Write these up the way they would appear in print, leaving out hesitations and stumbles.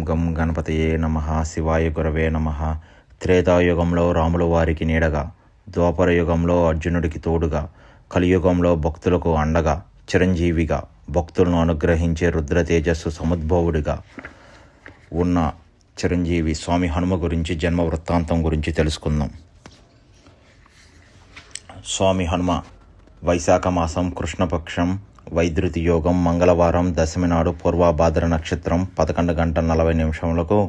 గం గణపతయే నమః. శివాయ గురవే నమః. త్రేతాయుగంలో రాముల వారికి నీడగా, ద్వాపర యుగంలో అర్జునుడికి తోడుగా, కలియుగంలో భక్తులకు అండగా, చిరంజీవిగా భక్తులను అనుగ్రహించే రుద్ర తేజస్సు సముద్భవుడిగా ఉన్న చిరంజీవి స్వామి హనుమ గురించి జన్మ వృత్తాంతం గురించి తెలుసుకుందాం. స్వామి హనుమ వైశాఖ మాసం కృష్ణపక్షం వైద్యుతి యోగం మంగళవారం దశమి నాడు పూర్వభాద్ర నక్షత్రం 11:40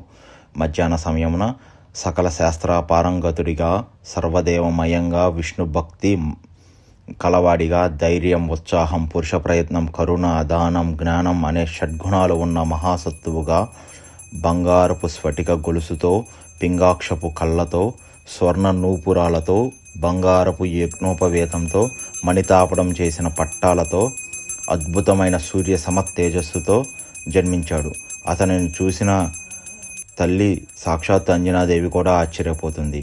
మధ్యాహ్న సమయమున సకల శాస్త్ర పారంగతుడిగా, సర్వదేవమయంగా, విష్ణు భక్తి కలవాడిగా, ధైర్యం, ఉత్సాహం, పురుష ప్రయత్నం, కరుణ, దానం, జ్ఞానం అనే షడ్గుణాలు ఉన్న మహాసత్తువుగా, బంగారపు స్ఫటిక గొలుసుతో, పింగాక్షపు కళ్ళతో, స్వర్ణ నూపురాలతో, బంగారపు యజ్ఞోపవేతంతో, మణితాపడం చేసిన పట్టాలతో, అద్భుతమైన సూర్య సమతేజస్సుతో జన్మించాడు. అతనిని చూసిన తల్లి సాక్షాత్ అంజనాదేవి కూడా ఆశ్చర్యపోతుంది.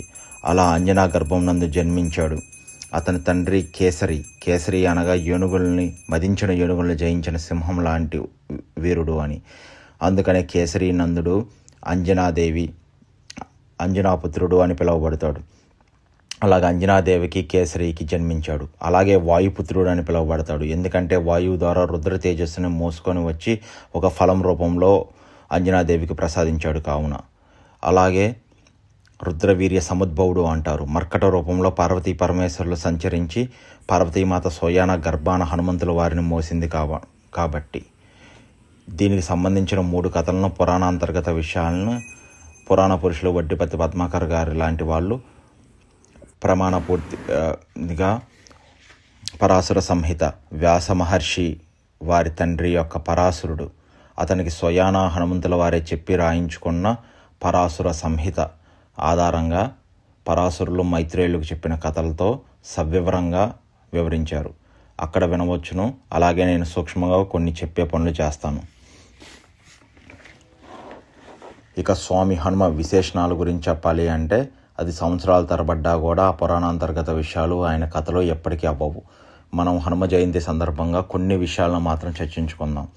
అలా అంజనా గర్భం నందు జన్మించాడు. అతని తండ్రి కేసరి అనగా మదించిన ఏనుగుల్ని జయించిన సింహం లాంటి వీరుడు అని. అందుకనే కేసరి నందుడు అంజనాదేవి అంజనాపుత్రుడు అని పిలువబడతాడు. అలాగే అంజనాదేవికి కేసరికి జన్మించాడు. అలాగే వాయుపుత్రుడు అని పిలువబడతాడు. ఎందుకంటే వాయువు ద్వారా రుద్ర తేజస్సుని మోసుకొని వచ్చి ఒక ఫలం రూపంలో అంజనాదేవికి ప్రసాదించాడు కావున. అలాగే రుద్రవీర్య సముద్భవుడు అంటారు. మర్కట రూపంలో పార్వతీ పరమేశ్వరులు సంచరించి పార్వతీమాత సోయాన గర్భాన హనుమంతుల వారిని మోసింది కాబట్టి దీనికి సంబంధించిన 3 కథలను, పురాణాంతర్గత విషయాలను పురాణ పురుషులు వడ్డిపతి పద్మాకర్ గారి లాంటి వాళ్ళు ప్రమాణపూర్తిగా పరాశుర సంహిత, వ్యాస మహర్షి వారి తండ్రి యొక్క పరాశురుడు అతనికి స్వయాన హనుమంతుల వారే చెప్పి రాయించుకున్న పరాశుర సంహిత ఆధారంగా పరాశురులు మైత్రేయులకు చెప్పిన కథలతో సవివరంగా వివరించారు. అక్కడ వినవచ్చును. అలాగే నేను సూక్ష్మంగా కొన్ని చెప్పే పనులు చేస్తాను. ఇక స్వామి హనుమ విశేషణాల గురించి చెప్పాలి అంటే అది సంవత్సరాల తరబడ్డా కూడా పురాణాంతర్గత విషయాలు ఆయన కథలో ఎప్పటికీ అవ్వవు. మనం హనుమ జయంతి సందర్భంగా కొన్ని విషయాలను మాత్రం చర్చించుకుందాం.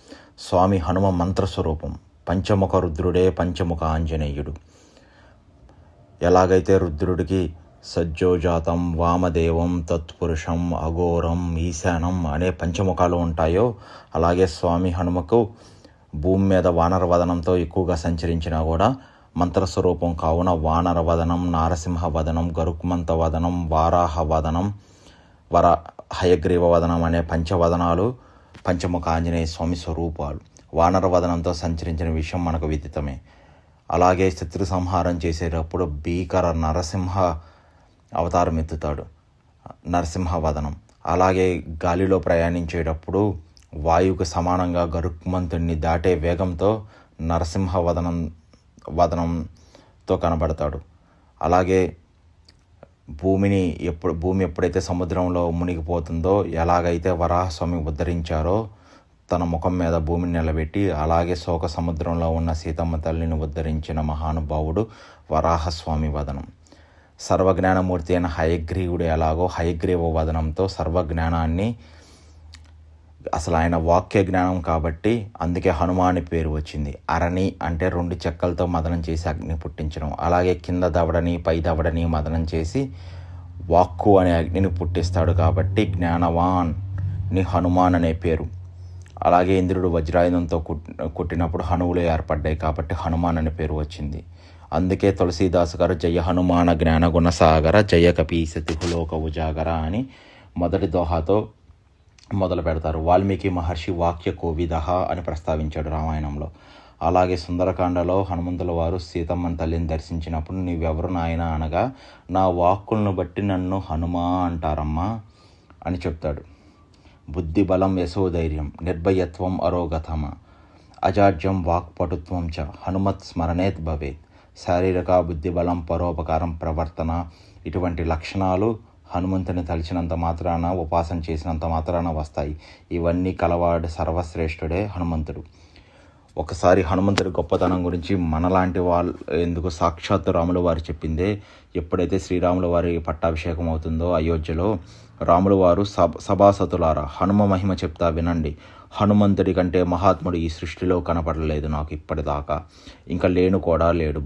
స్వామి హనుమ మంత్రస్వరూపం. పంచముఖ రుద్రుడే పంచముఖ ఆంజనేయుడు. ఎలాగైతే రుద్రుడికి సజ్జోజాతం, వామదేవం, తత్పురుషం, అఘోరం, ఈశానం అనే పంచముఖాలు ఉంటాయో అలాగే స్వామి హనుమకు భూమి మీద వానరవదనంతో ఎక్కువగా సంచరించినా కూడా మంత్రస్వరూపం కావున వానరవదనం, నారసింహవదనం, గరుక్మంత వదనం, వారాహ వదనం, హయగ్రీవ వదనం అనే పంచవదనాలు పంచముఖ ఆంజనేయ స్వామి స్వరూపాలు. వానరవదనంతో సంచరించిన విషయం మనకు విదితమే. అలాగే శత్రు సంహారం చేసేటప్పుడు భీకర నరసింహ అవతారం ఎత్తుతాడు, నరసింహవదనం. అలాగే గాలిలో ప్రయాణించేటప్పుడు వాయువుకు సమానంగా గరుక్మంతుడిని దాటే వేగంతో వదనంతో కనబడతాడు. అలాగే భూమి ఎప్పుడైతే సముద్రంలో మునిగిపోతుందో ఎలాగైతే వరాహస్వామి ఉద్ధరించారో తన ముఖం మీద భూమిని నిలబెట్టి, అలాగే శోక సముద్రంలో ఉన్న సీతమ్మ తల్లిని ఉద్ధరించిన మహానుభావుడు వరాహస్వామి వదనం. సర్వజ్ఞానమూర్తి అయిన హయగ్రీవుడు ఎలాగో హయగ్రీవ వదనంతో సర్వజ్ఞానాన్ని, అసలు ఆయన వాక్య జ్ఞానం కాబట్టి అందుకే హనుమ అని పేరు వచ్చింది. అరణి అంటే 2 చెక్కలతో మదనం చేసి అగ్ని పుట్టించడం. అలాగే కింద దవడని పై దవడని మదనం చేసి వాక్కు అనే అగ్నిని పుట్టిస్తాడు కాబట్టి జ్ఞానవాన్ ని హనుమాన్ అనే పేరు. అలాగే ఇంద్రుడు వజ్రాయుధంతో కొట్టినప్పుడు హనువులు ఏర్పడ్డాయి కాబట్టి హనుమాన్ అనే పేరు వచ్చింది. అందుకే తులసీదాసు గారు జయ హనుమాన జ్ఞానగుణ సాగర జయ కపీసతి లోక ఉజాగర అని మొదటి దోహాతో మొదలు పెడతారు. వాల్మీకి మహర్షి వాక్య కోవిద అని ప్రస్తావించాడు రామాయణంలో. అలాగే సుందరకాండలో హనుమంతుల వారు సీతమ్మని తల్లిని దర్శించినప్పుడు నీవెవరు నాయన అనగా, నా వాక్కులను బట్టి నన్ను హనుమా అంటారమ్మా అని చెప్తాడు. బుద్ధి బలం యశోధైర్యం నిర్భయత్వం అరోగతమ అజాడ్యం వాక్పటుత్వం చ హనుమత్ స్మరణేత్ భవేత్. శారీరక బుద్ధిబలం, పరోపకారం, ప్రవర్తన ఇటువంటి లక్షణాలు హనుమంతుని తలిచినంత మాత్రాన, ఉపాసన చేసినంత మాత్రాన వస్తాయి. ఇవన్నీ కలవాడు సర్వశ్రేష్ఠుడే హనుమంతుడు. ఒకసారి హనుమంతుడి గొప్పతనం గురించి మనలాంటి వాళ్ళు ఎందుకు సాక్షాత్తు రాముల వారు చెప్పిందే. ఎప్పుడైతే శ్రీరాముల వారి పట్టాభిషేకం అవుతుందో అయోధ్యలో, రాముల వారు సభాసతులారా హనుమ మహిమ చెప్తా వినండి. హనుమంతుడి కంటే మహాత్ముడు ఈ సృష్టిలో కనపడలేదు నాకు ఇప్పటిదాకా, ఇంకా లేను కూడా లేడు.